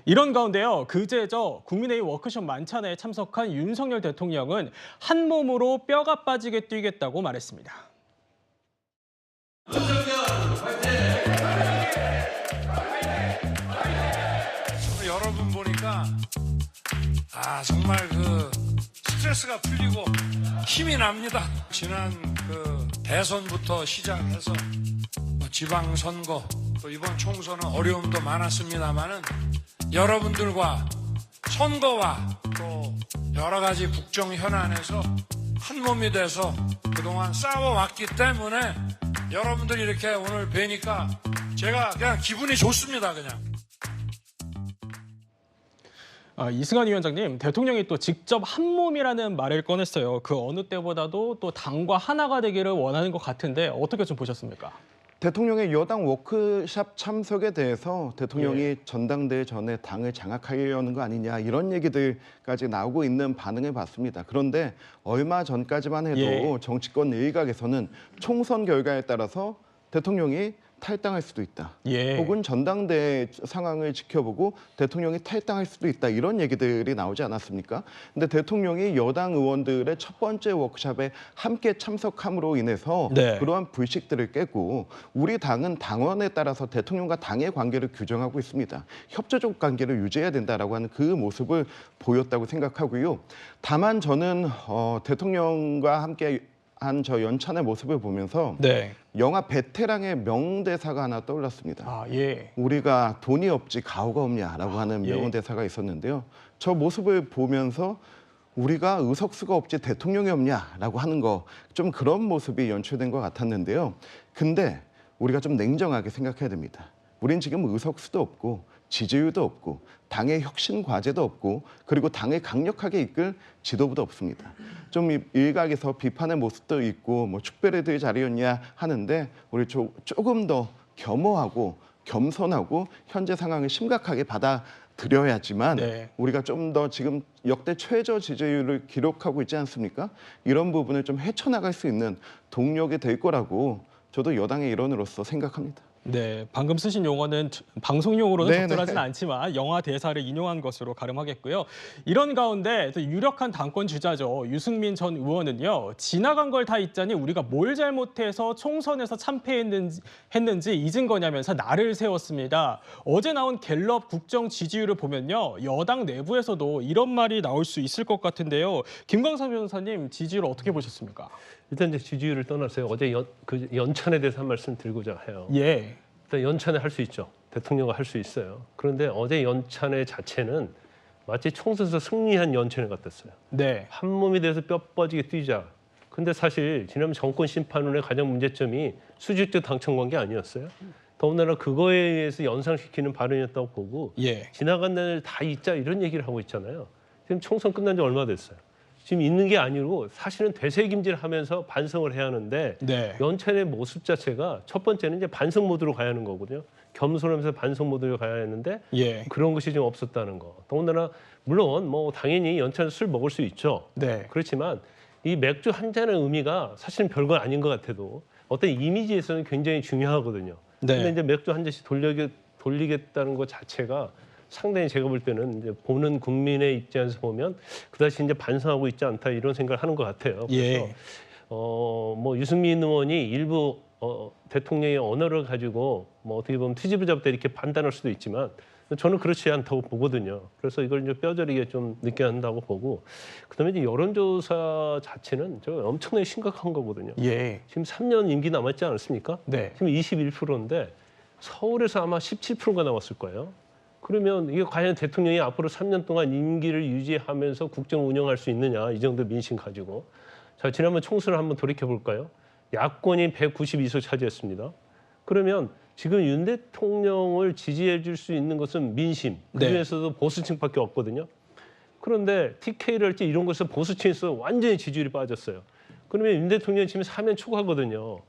이런 가운데요, 그제저 국민의힘 워크숍 만찬에 참석한 윤석열 대통령은 한 몸으로 뼈가 빠지게 뛰겠다고 말했습니다. 여러분 보니까 정말 스트레스가 풀리고 힘이 납니다. 지난 대선부터 시작해서 지방선거 또 이번 총선은 어려움도 많았습니다만은 여러분들과 선거와 또 여러 가지 국정 현안에서 한 몸이 돼서 그동안 싸워왔기 때문에 여러분들이 이렇게 오늘 뵈니까 제가 그냥 기분이 좋습니다. 그냥. 이승환 위원장님, 대통령이 또 직접 한 몸이라는 말을 꺼냈어요. 그 어느 때보다도 또 당과 하나가 되기를 원하는 것 같은데 어떻게 좀 보셨습니까? 대통령의 여당 워크숍 참석에 대해서 대통령이 전당대회 전에 당을 장악하려는 거 아니냐 이런 얘기들까지 나오고 있는 반응을 봤습니다. 그런데 얼마 전까지만 해도 정치권 일각에서는 총선 결과에 따라서 대통령이 탈당할 수도 있다. 혹은 전당대회 상황을 지켜보고 대통령이 탈당할 수도 있다. 이런 얘기들이 나오지 않았습니까? 근데 대통령이 여당 의원들의 첫 번째 워크숍에 함께 참석함으로 인해서 그러한 불식들을 깨고 우리 당은 당원에 따라서 대통령과 당의 관계를 규정하고 있습니다. 협조적 관계를 유지해야 된다라고 하는 그 모습을 보였다고 생각하고요. 다만 저는 대통령과 함께 한 저 연찬의 모습을 보면서 영화 베테랑의 명대사가 하나 떠올랐습니다. 우리가 돈이 없지 가오가 없냐라고 하는 명대사가 있었는데요. 저 모습을 보면서 우리가 의석수가 없지 대통령이 없냐라고 하는 거 좀 그런 모습이 연출된 것 같았는데요. 근데 우리가 좀 냉정하게 생각해야 됩니다. 우린 지금 의석수도 없고 지지율도 없고 당의 혁신 과제도 없고 그리고 당을 강력하게 이끌 지도부도 없습니다. 좀 일각에서 비판의 모습도 있고 뭐 축배래들 자리였냐 하는데 우리 조금 더 겸허하고 겸손하고 현재 상황을 심각하게 받아들여야지만 우리가 좀 더 지금 역대 최저 지지율을 기록하고 있지 않습니까? 이런 부분을 좀 헤쳐나갈 수 있는 동력이 될 거라고 저도 여당의 일원으로서 생각합니다. 네, 방금 쓰신 용어는 방송용으로는 적절하진 않지만 영화 대사를 인용한 것으로 가름하겠고요. 이런 가운데 또 유력한 당권 주자죠. 유승민 전 의원은요. 지나간 걸 다 잊자니 우리가 뭘 잘못해서 총선에서 참패했는지 잊은 거냐면서 날을 세웠습니다. 어제 나온 갤럽 국정 지지율을 보면요. 여당 내부에서도 이런 말이 나올 수 있을 것 같은데요. 김광석 변호사님 지지율 어떻게 보셨습니까? 일단 이제 지지율을 떠나서요. 어제 연찬에 대해서 한 말씀 드리고자 해요. 일단 연찬에 할 수 있죠. 대통령과 할 수 있어요. 그런데 어제 연찬회 자체는 마치 총선에서 승리한 연찬회 같았어요. 한 몸이 돼서 뼈 빠지게 뛰자. 근데 사실 지난번 정권 심판론의 가장 문제점이 수직적 당청 관계 아니었어요. 더군다나 그거에 의해서 연상시키는 발언이었다고 보고 지나간 날을 다 잊자 이런 얘기를 하고 있잖아요. 지금 총선 끝난 지 얼마 됐어요. 지금 있는 게 아니고 사실은 되새김질하면서 반성을 해야 하는데 연찬의 모습 자체가 첫 번째는 이제 반성 모드로 가야 하는 거거든요. 겸손하면서 반성 모드로 가야 했는데 그런 것이 좀 없었다는 거. 더군다나 물론 뭐 당연히 연찬 술 먹을 수 있죠. 그렇지만 이 맥주 한 잔의 의미가 사실은 별건 아닌 것 같아도 어떤 이미지에서는 굉장히 중요하거든요. 근데 이제 맥주 한 잔씩 돌리겠다는 것 자체가 상당히 제가 볼 때는 이제 보는 국민의 입장에서 보면 그다지 이제 반성하고 있지 않다 이런 생각을 하는 것 같아요. 그래서 뭐 유승민 의원이 일부 대통령의 언어를 가지고 뭐 어떻게 보면 트집을 잡다 이렇게 판단할 수도 있지만 저는 그렇지 않다고 보거든요. 그래서 이걸 이제 뼈저리게 좀 느껴야 한다고 보고 그다음에 이제 여론조사 자체는 저 엄청나게 심각한 거거든요. 지금 3년 임기 남았지 않았습니까? 지금 21%인데 서울에서 아마 17%가 나왔을 거예요. 그러면 이게 과연 대통령이 앞으로 3년 동안 임기를 유지하면서 국정을 운영할 수 있느냐 이 정도 민심 가지고. 자, 지난번 총선을 한번 돌이켜 볼까요? 야권이 192석 차지했습니다. 그러면 지금 윤 대통령을 지지해 줄 수 있는 것은 민심, 그중에서도 보수층밖에 없거든요. 그런데 TK를 할지 이런 것에서 보수층에서 완전히 지지율이 빠졌어요. 그러면 윤 대통령이 지금 사면 초과거든요.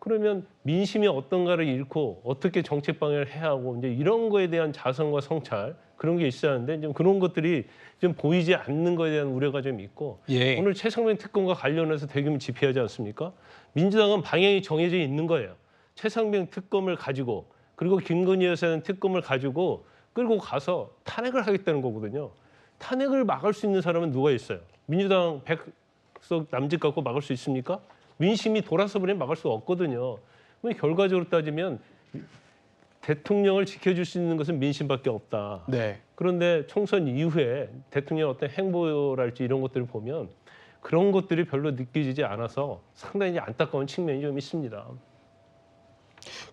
그러면 민심이 어떤가를 잃고 어떻게 정책 방향을 해야 하고 이제 이런 거에 대한 자성과 성찰 그런 게 있어야 하는데 좀 그런 것들이 좀 보이지 않는 거에 대한 우려가 좀 있고 오늘 최상병 특검과 관련해서 대규모 집회하지 않습니까? 민주당은 방향이 정해져 있는 거예요. 최상병 특검을 가지고 그리고 김건희 여사는 특검을 가지고 끌고 가서 탄핵을 하겠다는 거거든요. 탄핵을 막을 수 있는 사람은 누가 있어요? 민주당 100석 남짓 갖고 막을 수 있습니까? 민심이 돌아서 버리면 막을 수 없거든요. 그럼 결과적으로 따지면 대통령을 지켜줄 수 있는 것은 민심밖에 없다. 네. 그런데 총선 이후에 대통령 어떤 행보랄지 이런 것들을 보면 그런 것들이 별로 느껴지지 않아서 상당히 안타까운 측면이 좀 있습니다.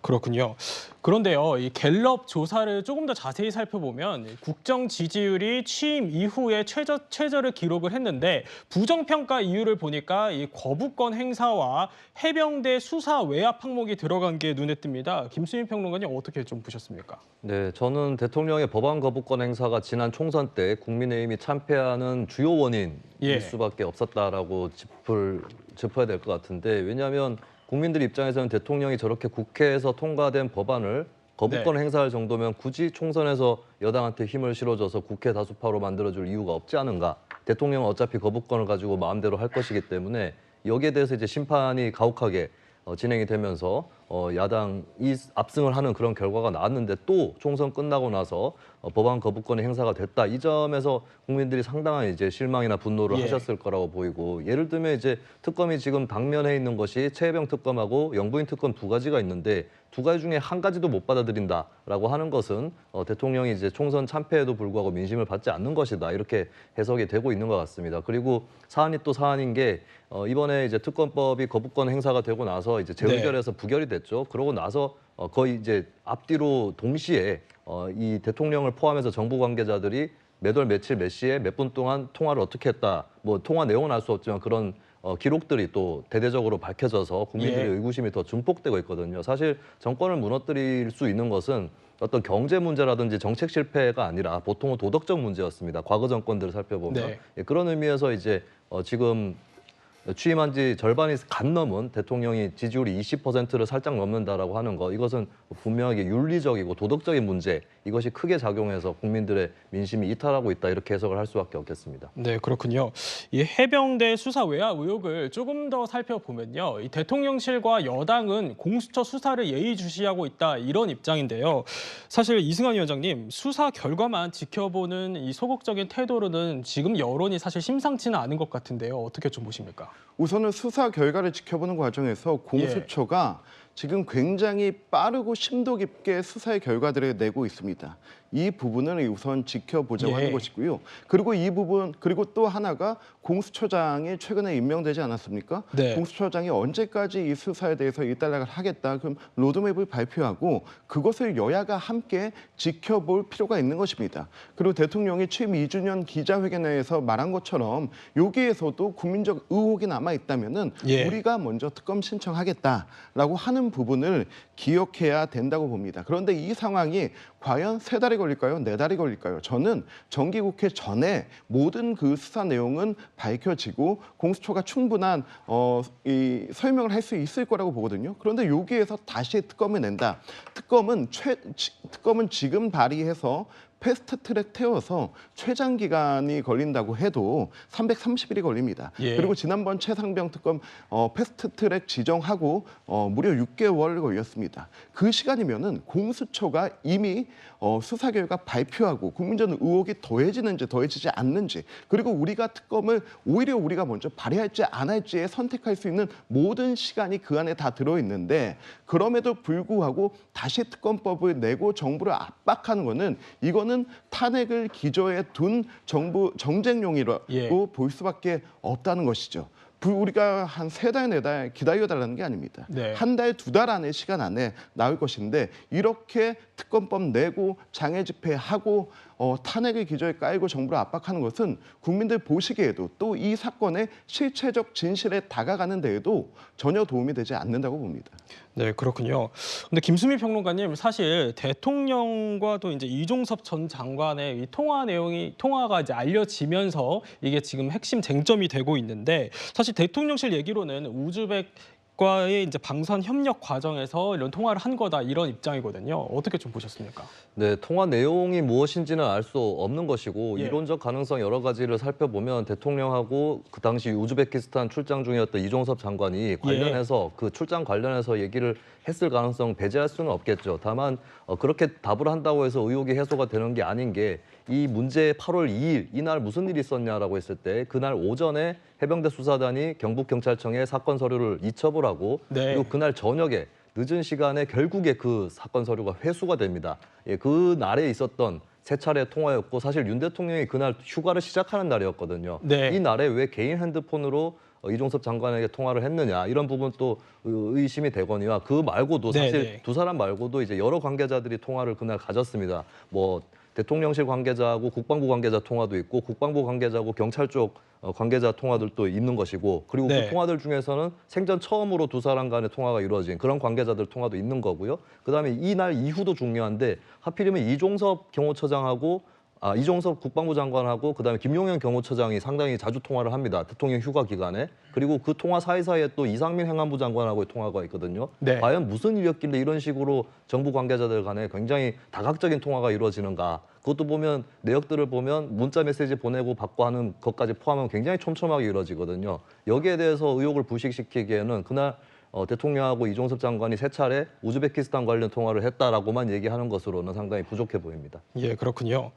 그렇군요. 그런데요, 이 갤럽 조사를 조금 더 자세히 살펴보면 국정 지지율이 취임 이후에 최저를 기록을 했는데 부정평가 이유를 보니까 이 거부권 행사와 해병대 수사 외압 항목이 들어간 게 눈에 띕니다. 김수민 평론가님 어떻게 좀 보셨습니까? 네, 저는 대통령의 법안 거부권 행사가 지난 총선 때 국민의힘이 참패하는 주요 원인일 수밖에 없었다라고 짚어야 될 것 같은데 왜냐하면 국민들 입장에서는 대통령이 저렇게 국회에서 통과된 법안을 거부권 행사할 정도면 굳이 총선에서 여당한테 힘을 실어줘서 국회 다수파로 만들어줄 이유가 없지 않은가. 대통령은 어차피 거부권을 가지고 마음대로 할 것이기 때문에 여기에 대해서 이제 심판이 가혹하게 진행이 되면서 야당이 압승을 하는 그런 결과가 나왔는데 또 총선 끝나고 나서 법안 거부권의 행사가 됐다. 이 점에서 국민들이 상당한 이제 실망이나 분노를 하셨을 거라고 보이고 예를 들면 이제 특검이 지금 당면에 있는 것이 최혜병 특검하고 영부인 특검 두 가지가 있는데 두 가지 중에 한 가지도 못 받아들인다라고 하는 것은 대통령이 이제 총선 참패에도 불구하고 민심을 받지 않는 것이다. 이렇게 해석이 되고 있는 것 같습니다. 그리고 사안이 또 사안인 게 이번에 이제 특검법이 거부권 행사가 되고 나서 이제 재의결에서 부결이 됐죠. 그러고 나서 거의 이제 앞뒤로 동시에 이 대통령을 포함해서 정부 관계자들이 몇 월 며칠 몇 시에 몇 분 동안 통화를 어떻게 했다. 뭐 통화 내용은 알 수 없지만 그런 기록들이 또 대대적으로 밝혀져서 국민들의 의구심이 더 증폭되고 있거든요. 사실 정권을 무너뜨릴 수 있는 것은 어떤 경제 문제라든지 정책 실패가 아니라 보통은 도덕적 문제였습니다. 과거 정권들을 살펴보면 그런 의미에서 이제 지금 취임한 지 절반이 간 넘은 대통령이 지지율이 20%를 살짝 넘는다라고 하는 거 이것은 분명하게 윤리적이고 도덕적인 문제 이것이 크게 작용해서 국민들의 민심이 이탈하고 있다 이렇게 해석을 할 수밖에 없겠습니다. 네, 그렇군요. 이 해병대 수사 외압 의혹을 조금 더 살펴보면요. 이 대통령실과 여당은 공수처 수사를 예의주시하고 있다 이런 입장인데요. 사실 이승환 위원장님 수사 결과만 지켜보는 이 소극적인 태도로는 지금 여론이 사실 심상치는 않은 것 같은데요. 어떻게 좀 보십니까? 우선은 수사 결과를 지켜보는 과정에서 공수처가 지금 굉장히 빠르고 심도 깊게 수사의 결과들을 내고 있습니다. 이 부분을 우선 지켜보자고 하는 것이고요. 그리고 이 부분 그리고 또 하나가 공수처장이 최근에 임명되지 않았습니까? 공수처장이 언제까지 이 수사에 대해서 일단락을 하겠다. 그럼 로드맵을 발표하고 그것을 여야가 함께 지켜볼 필요가 있는 것입니다. 그리고 대통령이 취임 2주년 기자회견에서 말한 것처럼 여기에서도 국민적 의혹이 남아 있다면은 우리가 먼저 특검 신청하겠다라고 하는 부분을 기억해야 된다고 봅니다. 그런데 이 상황이 과연 3달이 걸릴까요? 4달이 걸릴까요? 저는 정기국회 전에 모든 그 수사 내용은 밝혀지고 공수처가 충분한 이 설명을 할 수 있을 거라고 보거든요. 그런데 여기에서 다시 특검을 낸다. 특검은 지금 발의해서 패스트트랙 태워서 최장 기간이 걸린다고 해도 330일이 걸립니다. 그리고 지난번 최상병 특검 패스트트랙 지정하고 무려 6개월 걸렸습니다. 그 시간이면은 공수처가 이미 수사 결과 발표하고 국민적 의혹이 더해지는지 더해지지 않는지 그리고 우리가 특검을 오히려 우리가 먼저 발의할지 안 할지에 선택할 수 있는 모든 시간이 그 안에 다 들어있는데 그럼에도 불구하고 다시 특검법을 내고 정부를 압박하는 거는 이거는 탄핵을 기저에 둔 정부 정쟁용이라고 볼 수밖에 없다는 것이죠. 우리가 한 3달, 4달 기다려달라는 게 아닙니다. 1달, 2달 안에 시간 안에 나올 것인데 이렇게 특검법 내고 장애 집회하고 탄핵의 기저에 깔고 정부를 압박하는 것은 국민들 보시기에도 또 이 사건의 실체적 진실에 다가가는 데에도 전혀 도움이 되지 않는다고 봅니다. 네, 그렇군요. 근데 김수미 평론가님 사실 대통령과도 이제 이종섭 전 장관의 이 통화가 이제 알려지면서 이게 지금 핵심 쟁점이 되고 있는데 사실 대통령실 얘기로는 우즈벡 과의 이제 방산 협력 과정에서 이런 통화를 한 거다 이런 입장이거든요. 어떻게 좀 보셨습니까? 네, 통화 내용이 무엇인지는 알 수 없는 것이고 예. 이론적 가능성 여러 가지를 살펴보면 대통령하고 그 당시 우즈베키스탄 출장 중이었던 이종섭 장관이 관련해서 그 출장 관련해서 얘기를 했을 가능성 배제할 수는 없겠죠. 다만 그렇게 답을 한다고 해서 의혹이 해소가 되는 게 아닌 게 이 문제 8월 2일 이날 무슨 일이 있었냐라고 했을 때 그날 오전에 해병대 수사단이 경북경찰청에 사건 서류를 이첩을 하고 네. 그리고 그날 저녁에 늦은 시간에 결국에 그 사건 서류가 회수가 됩니다. 예, 그 날에 있었던 세 차례 통화였고 사실 윤 대통령이 그날 휴가를 시작하는 날이었거든요. 네. 이 날에 왜 개인 핸드폰으로 이종섭 장관에게 통화를 했느냐 이런 부분 또 의심이 되거니와 그 말고도 사실 네. 두 사람 말고도 이제 여러 관계자들이 통화를 그날 가졌습니다. 뭐 대통령실 관계자하고 국방부 관계자 통화도 있고 국방부 관계자하고 경찰 쪽 관계자 통화들도 있는 것이고 그리고 네. 그 통화들 중에서는 생전 처음으로 두 사람 간의 통화가 이루어진 그런 관계자들 통화도 있는 거고요. 그다음에 이날 이후도 중요한데 하필이면 이종섭 경호처장하고 이종섭 국방부 장관하고 그다음에 김용현 경호처장이 상당히 자주 통화를 합니다. 대통령 휴가 기간에. 그리고 그 통화 사이사이에 또 이상민 행안부 장관하고의 통화가 있거든요. 네. 과연 무슨 일이었길래 이런 식으로 정부 관계자들 간에 굉장히 다각적인 통화가 이루어지는가. 그것도 보면 내역들을 보면 문자 메시지 보내고 받고 하는 것까지 포함하면 굉장히 촘촘하게 이루어지거든요. 여기에 대해서 의혹을 부식시키기에는 그날 대통령하고 이종섭 장관이 세 차례 우즈베키스탄 관련 통화를 했다라고만 얘기하는 것으로는 상당히 부족해 보입니다. 예, 그렇군요.